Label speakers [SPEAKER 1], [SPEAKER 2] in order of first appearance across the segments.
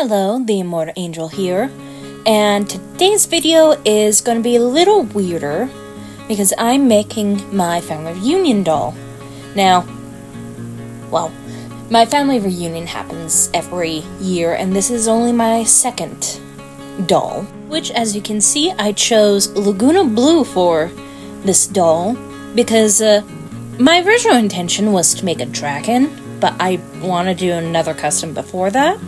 [SPEAKER 1] Hello, the Immortal Angel here, and today's video is going to be a little weirder because I'm making my family reunion doll. Now, well, my family reunion happens every year, and this is only my second doll, which, as you can see, I chose Laguna Blue for this doll because my original intention was to make a dragon, but I want to do another custom before that.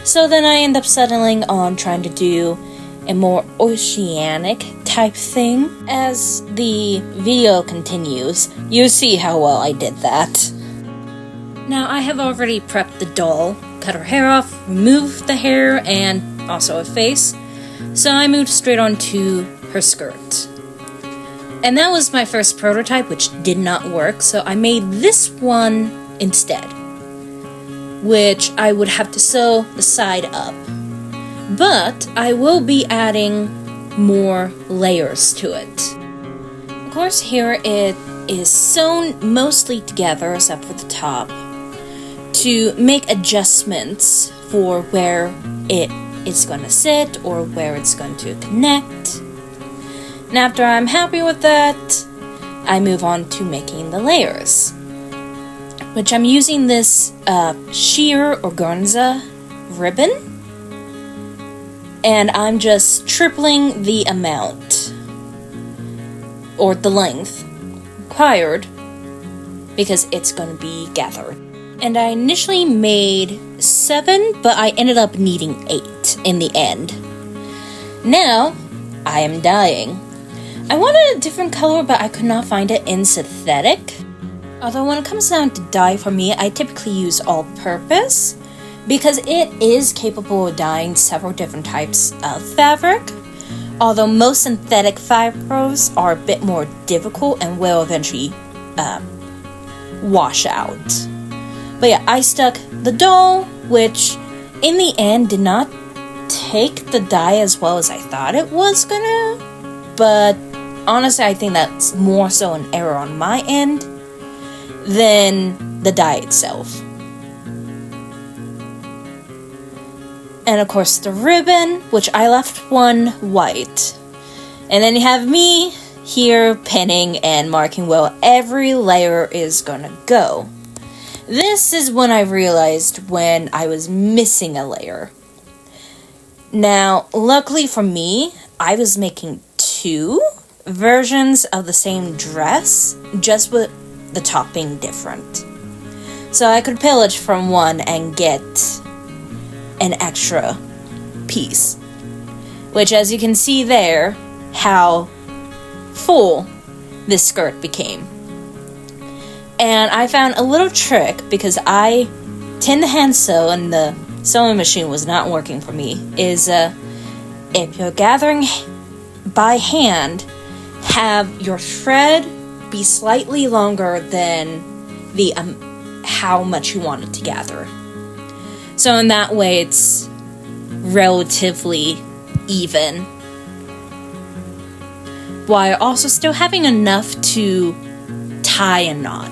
[SPEAKER 1] So then I end up settling on trying to do a more oceanic type thing. As the video continues, you see how well I did that. Now I have already prepped the doll, cut her hair off, removed the hair, and also a face. So I moved straight on to her skirt. And that was my first prototype, which did not work, so I made this one instead, which I would have to sew the side up. But I will be adding more layers to it. Of course, here it is sewn mostly together except for the top to make adjustments for where it is going to sit or where it's going to connect. And after I'm happy with that, I move on to making the layers, which I'm using this sheer organza ribbon, and I'm just tripling the amount, or the length, required, because it's going to be gathered. And I initially made 7, but I ended up needing 8 in the end. Now, I am dyeing. I wanted a different color, but I could not find it in synthetic. Although when it comes down to dye for me, I typically use all-purpose because it is capable of dyeing several different types of fabric. Although most synthetic fabrics are a bit more difficult and will eventually wash out. But yeah, I stuck the doll, which in the end did not take the dye as well as I thought it was gonna. But honestly, I think that's more so an error on my end than the dye itself. And of course the ribbon, which I left one white. And then you have me here pinning and marking where every layer is gonna go. This is when I realized when I was missing a layer. Now, luckily for me, I was making 2 versions of the same dress, just with the top being different. So I could pillage from one and get an extra piece. Which, as you can see there, how full this skirt became. And I found a little trick because I tend to hand sew and the sewing machine was not working for me, is if you're gathering by hand, have your thread be slightly longer than the how much you want it to gather. So in that way, it's relatively even, while also still having enough to tie a knot.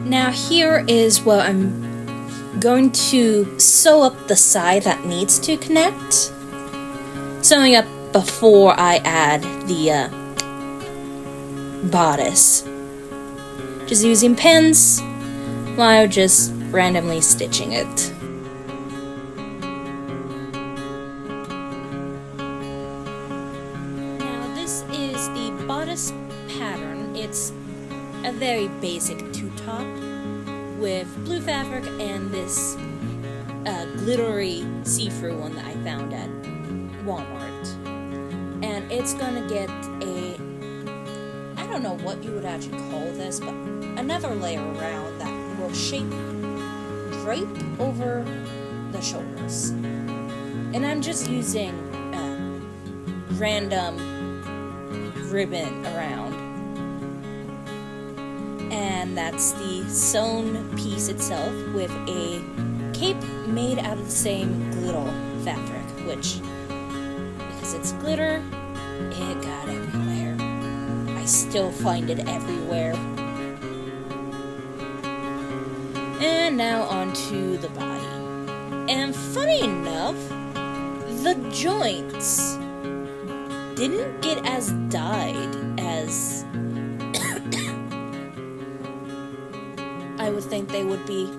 [SPEAKER 1] Now here is what I'm going to sew up the side that needs to connect. Sewing up before I add the bodice. Just using pins while just randomly stitching it. Now this is the bodice pattern. It's a very basic two-top with blue fabric and this glittery see-through one that I found at Walmart. And it's gonna get a, I don't know what you would actually call this, but another layer around that will drape over the shoulders. And I'm just using random ribbon around. And that's the sewn piece itself with a cape made out of the same glitter fabric, which, because it's glitter, It got everywhere. I still find it everywhere. And now onto the body. And funny enough, the joints didn't get as dyed as I would think they would be.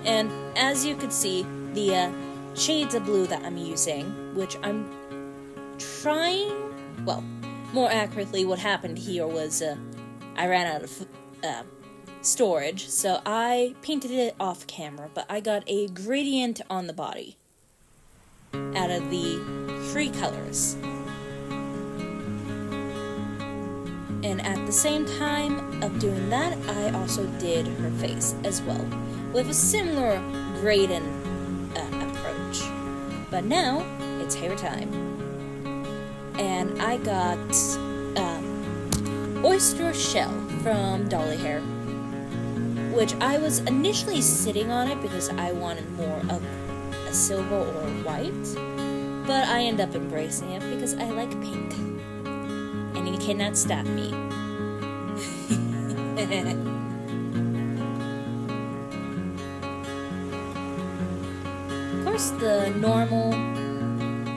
[SPEAKER 1] And as you could see, the shades of blue that I'm using, which I'm trying, well, more accurately, what happened here was I ran out of storage, so I painted it off camera, but I got a gradient on the body out of the 3 colors. And at the same time of doing that, I also did her face as well, with a similar gradient approach. But now, it's hair time. And I got oyster shell from Dolly Hair, which I was initially sitting on it because I wanted more of a silver or white, but I end up embracing it because I like pink. And you cannot stop me. Of course, the normal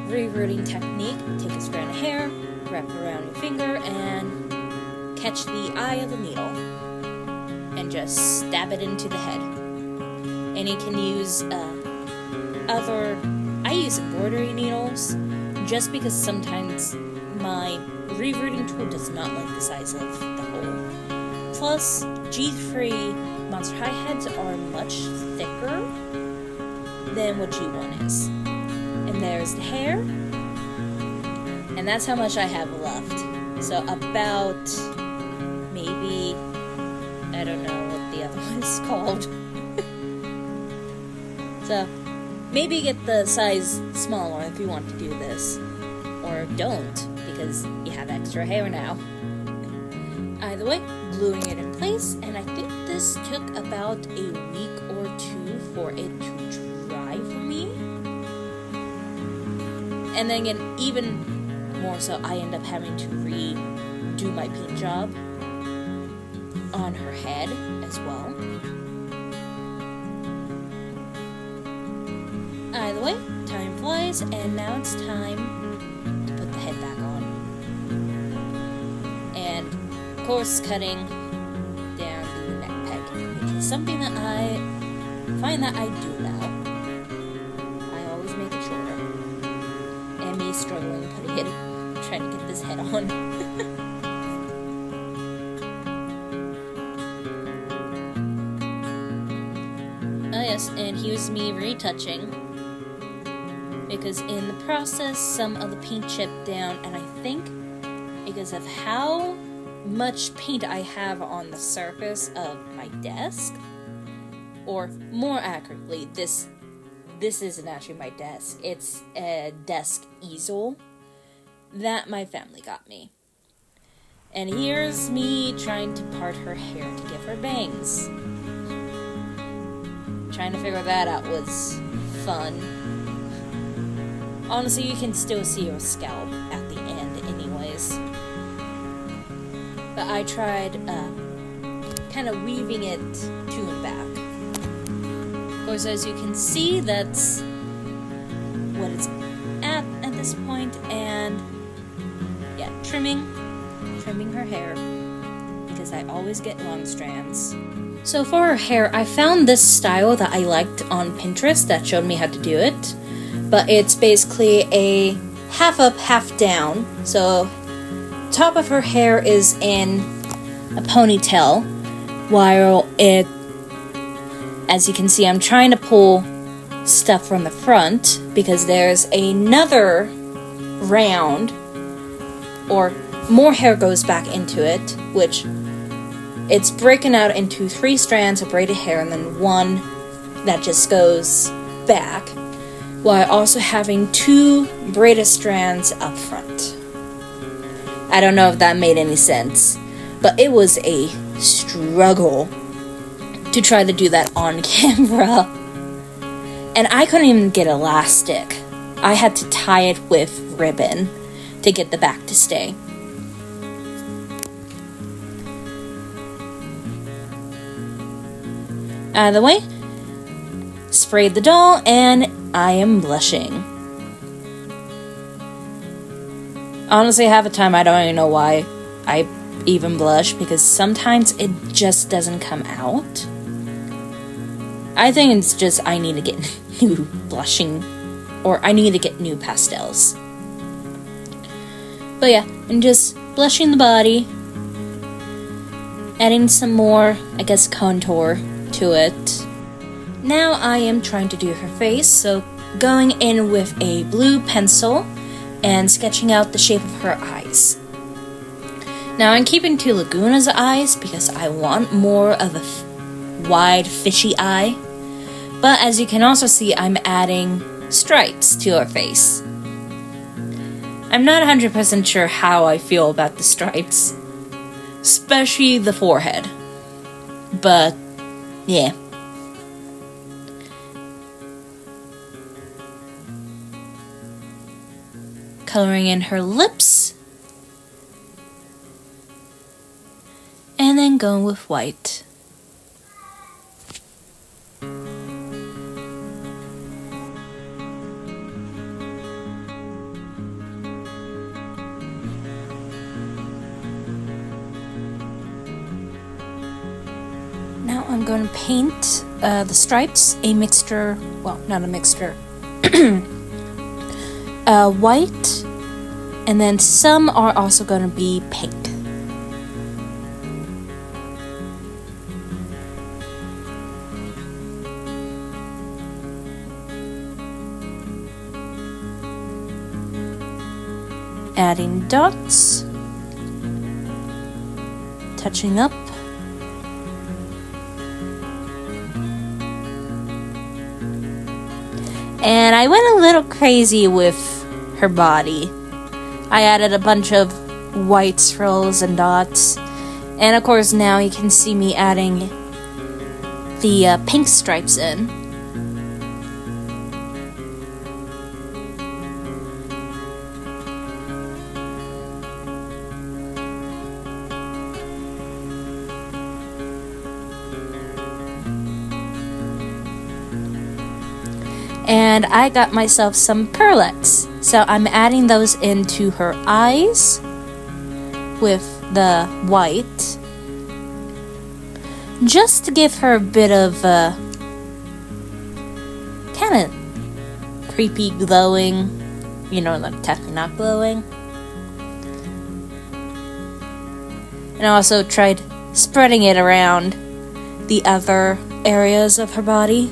[SPEAKER 1] rerouting technique: take a strand of hair, wrap it around your finger, and catch the eye of the needle, and just stab it into the head. And you can use I use embroidery needles, just because sometimes my rerouting tool does not like the size of the hole. Plus, G3 Monster High heads are much thicker than what G1 is. And there's the hair, and that's how much I have left. So about, maybe, I don't know what the other one is called. So, maybe get the size smaller if you want to do this. Or don't, because you have extra hair now. Either way, gluing it in place, and I think this took about a week or 2 for it to dry for me. And then again, even more so, I end up having to redo my paint job on her head as well. Either way, time flies, and now it's time to put the head back on. And, of course, cutting down the neck peg, which is something that I find that I do now. I always make it shorter. And me struggling putting it, trying to get this head on. Oh yes, and here's me retouching, because in the process some of the paint chipped down, and I think because of how much paint I have on the surface of my desk, or more accurately, this isn't actually my desk, it's a desk easel that my family got me. And here's me trying to part her hair to give her bangs. Trying to figure that out was fun. Honestly, you can still see her scalp at the end anyways. But I tried kind of weaving it to and back. Of course, as you can see, that's what it's at this point, and yeah, trimming her hair, because I always get long strands. So for her hair, I found this style that I liked on Pinterest that showed me how to do it. But it's basically a half up, half down. So top of her hair is in a ponytail, while it, as you can see, I'm trying to pull stuff from the front because there's another round, or more hair goes back into it, which it's breaking out into 3 strands of braided hair and then 1 that just goes back, while also having 2 braided strands up front. I don't know if that made any sense, but it was a struggle to try to do that on camera. And I couldn't even get elastic. I had to tie it with ribbon to get the back to stay. Out of the way, sprayed the doll, and I am blushing. Honestly, half the time I don't even know why I even blush, because sometimes it just doesn't come out. I think it's just I need to get new blushing, or I need to get new pastels. But yeah, I'm just blushing the body, adding some more, I guess, contour to it. Now I am trying to do her face, so going in with a blue pencil and sketching out the shape of her eyes. Now I'm keeping to Laguna's eyes because I want more of a wide fishy eye, but as you can also see, I'm adding stripes to her face. I'm not 100% sure how I feel about the stripes, especially the forehead, but yeah. Coloring in her lips, and then going with white. Now I'm going to paint the stripes, a mixture, well, not a mixture, white, and then some are also going to be pink. Adding dots, touching up. And I went a little crazy with her body. I added a bunch of white swirls and dots. And of course now you can see me adding the pink stripes in. And I got myself some pearlettes, so I'm adding those into her eyes with the white, just to give her a bit of kind of creepy glowing, you know, like technically not glowing. And I also tried spreading it around the other areas of her body.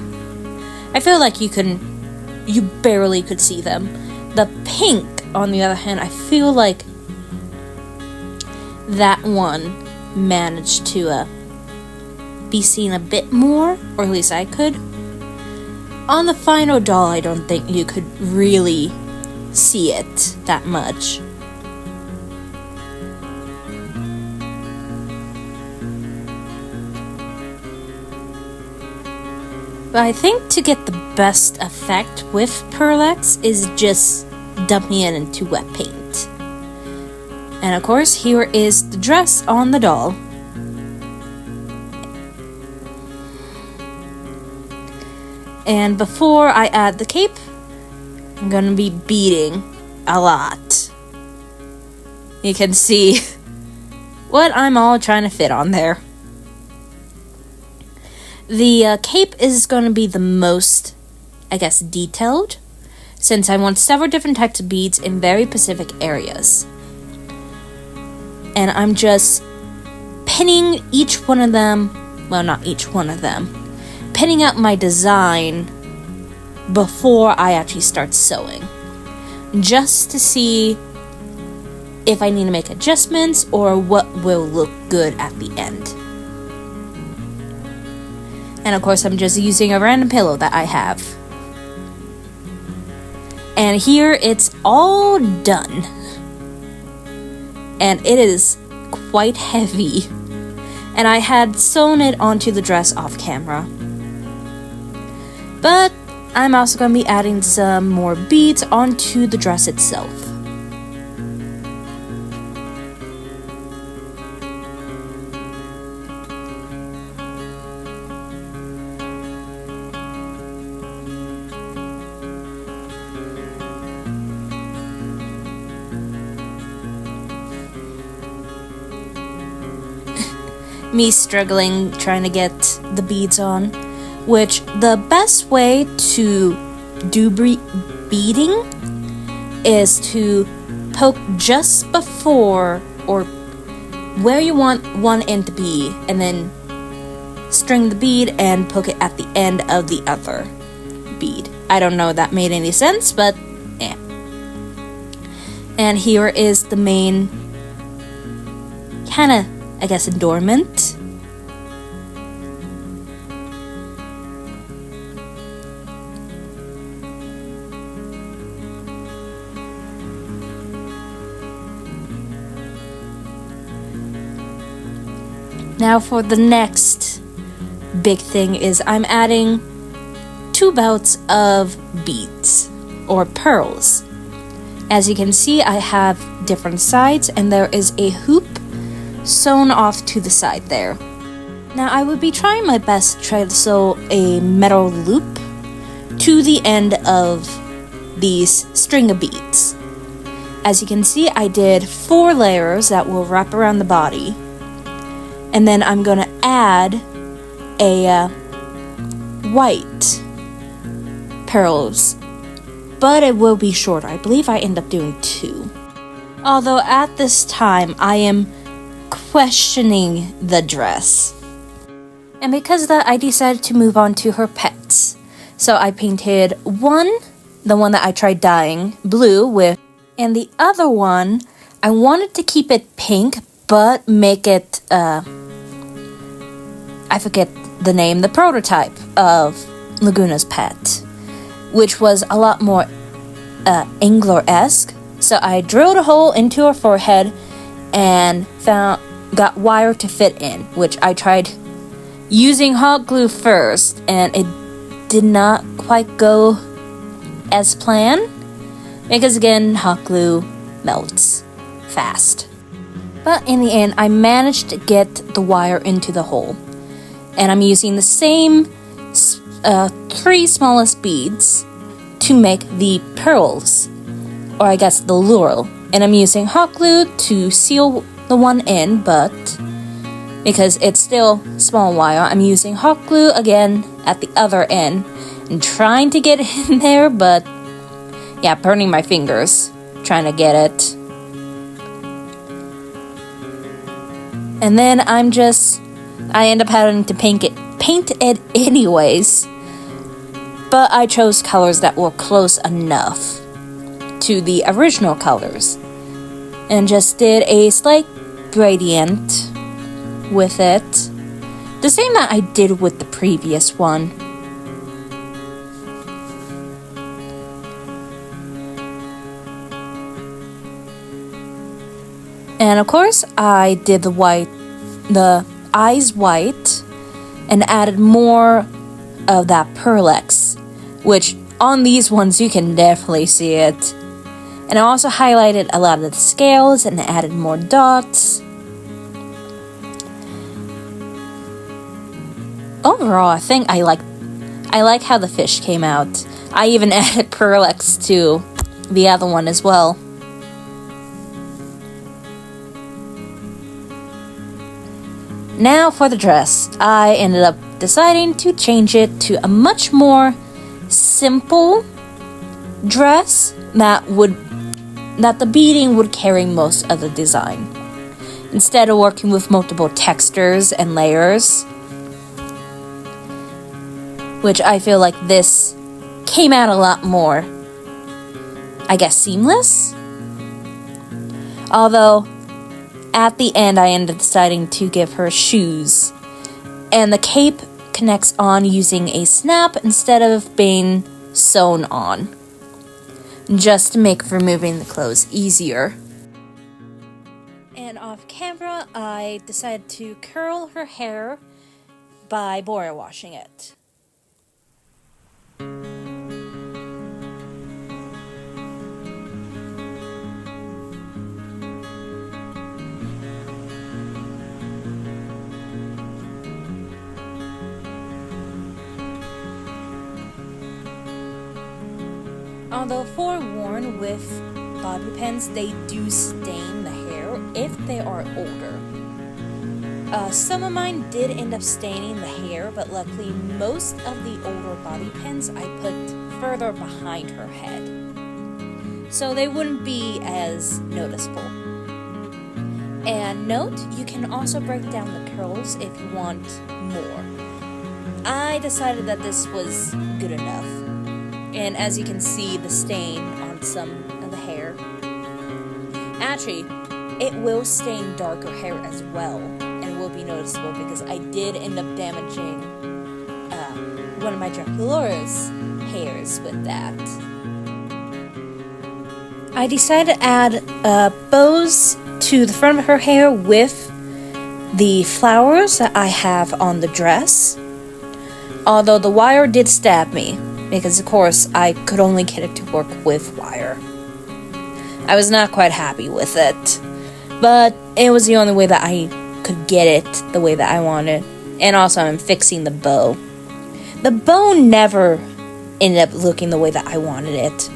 [SPEAKER 1] I feel like you barely could see them. The pink, on the other hand, I feel like that one managed to be seen a bit more, or at least I could. On the final doll, I don't think you could really see it that much. But I think to get the best effect with pearlettes is just dumping it into wet paint. And of course, here is the dress on the doll. And before I add the cape, I'm going to be beading a lot. You can see what I'm all trying to fit on there. The cape is going to be the most, I guess, detailed, since I want several different types of beads in very specific areas. And I'm just pinning each one of them, well, not each one of them, pinning up my design before I actually start sewing, just to see if I need to make adjustments or what will look good at the end. And of course, I'm just using a random pillow that I have. And here it's all done. And it is quite heavy. And I had sewn it onto the dress off camera. But I'm also going to be adding some more beads onto the dress itself. me struggling trying to get the beads on, which the best way to do beading is to poke just before or where you want one end to be, and then string the bead and poke it at the end of the other bead. I don't know if that made any sense, but eh. And here is the main kind of, I guess, adornment. Now for the next big thing is I'm adding 2 bouts of beads or pearls. As you can see, I have different sides and there is a hoop sewn off to the side there. Now I would be trying my best to try to sew a metal loop to the end of these string of beads. As you can see, I did 4 layers that will wrap around the body. And then I'm going to add a white pearls, but it will be shorter. I believe I end up doing 2. Although at this time I am questioning the dress. And because of that, I decided to move on to her pets. So I painted the one that I tried dyeing blue with, and the other one I wanted to keep it pink but make it I forget the name, the prototype of Laguna's pet, which was a lot more angler-esque. So I drilled a hole into her forehead and got wire to fit in, which I tried using hot glue first, and it did not quite go as planned, because again, hot glue melts fast. But in the end, I managed to get the wire into the hole. And I'm using the same 3 smallest beads to make the pearls, or I guess the laurel. And I'm using hot glue to seal the one end, but because it's still small wire, I'm using hot glue again at the other end and trying to get it in there, but yeah, burning my fingers trying to get it. And then I end up having to paint it anyways, but I chose colors that were close enough to the original colors and just did a slight gradient with it, the same that I did with the previous one. And of course I did the eyes white and added more of that pearlex, which on these ones you can definitely see it. And I also highlighted a lot of the scales and added more dots. Overall, I think I like how the fish came out. I even added pearlex to the other one as well. Now for the dress, I ended up deciding to change it to a much more simple dress that the beading would carry most of the design, instead of working with multiple textures and layers, which I feel like this came out a lot more, I guess, seamless. Although at the end, I ended up deciding to give her shoes. And the cape connects on using a snap instead of being sewn on, just to make removing the clothes easier. And off camera, I decided to curl her hair by boil washing it. Although forewarned, with bobby pins, they do stain the hair if they are older. Some of mine did end up staining the hair, but luckily most of the older bobby pins I put further behind her head, so they wouldn't be as noticeable. And note, you can also break down the curls if you want more. I decided that this was good enough, and as you can see the stain on some of the hair, actually it will stain darker hair as well, and will be noticeable because I did end up damaging one of my Draculaura's hairs with that. I decided to add bows to the front of her hair with the flowers that I have on the dress, although the wire did stab me because of course I could only get it to work with wire. I was not quite happy with it, but it was the only way that I could get it the way that I wanted. And also I'm fixing the bow. The bow never ended up looking the way that I wanted it.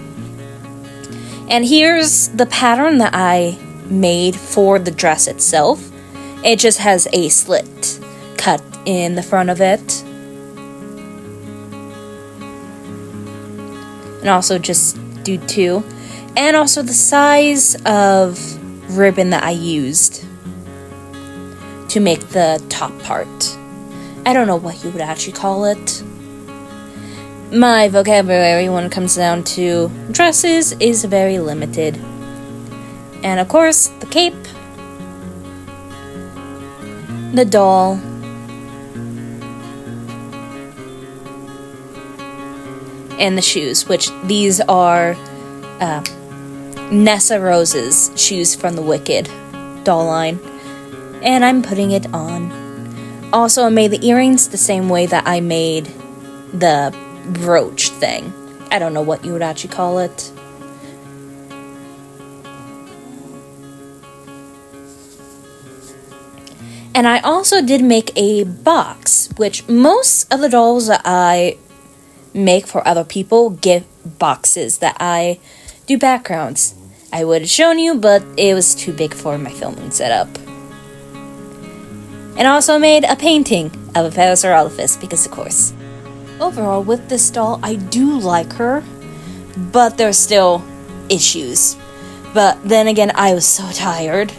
[SPEAKER 1] And here's the pattern that I made for the dress itself. It just has a slit cut in the front of it. And also just do 2. And also the size of ribbon that I used to make the top part. I don't know what you would actually call it. My vocabulary when it comes down to dresses is very limited. And of course, the cape, the doll, and the shoes, which these are Nessa Rose's shoes from the Wicked doll line, and I'm putting it on. Also, I made the earrings the same way that I made the brooch thing. I don't know what you would actually call it. And I also did make a box, which most of the dolls that I make for other people get boxes that I do backgrounds. I would have shown you, but it was too big for my filming setup. And also made a painting of a Pastel because of course. Overall, with this doll, I do like her, but there's still issues. But then again, I was so tired,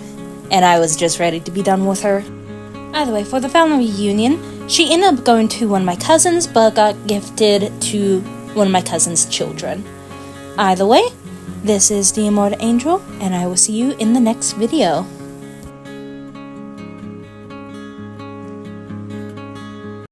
[SPEAKER 1] and I was just ready to be done with her. Either way, for the family reunion, she ended up going to one of my cousins, but got gifted to one of my cousin's children. Either way, this is the Immortal Angel, and I will see you in the next video.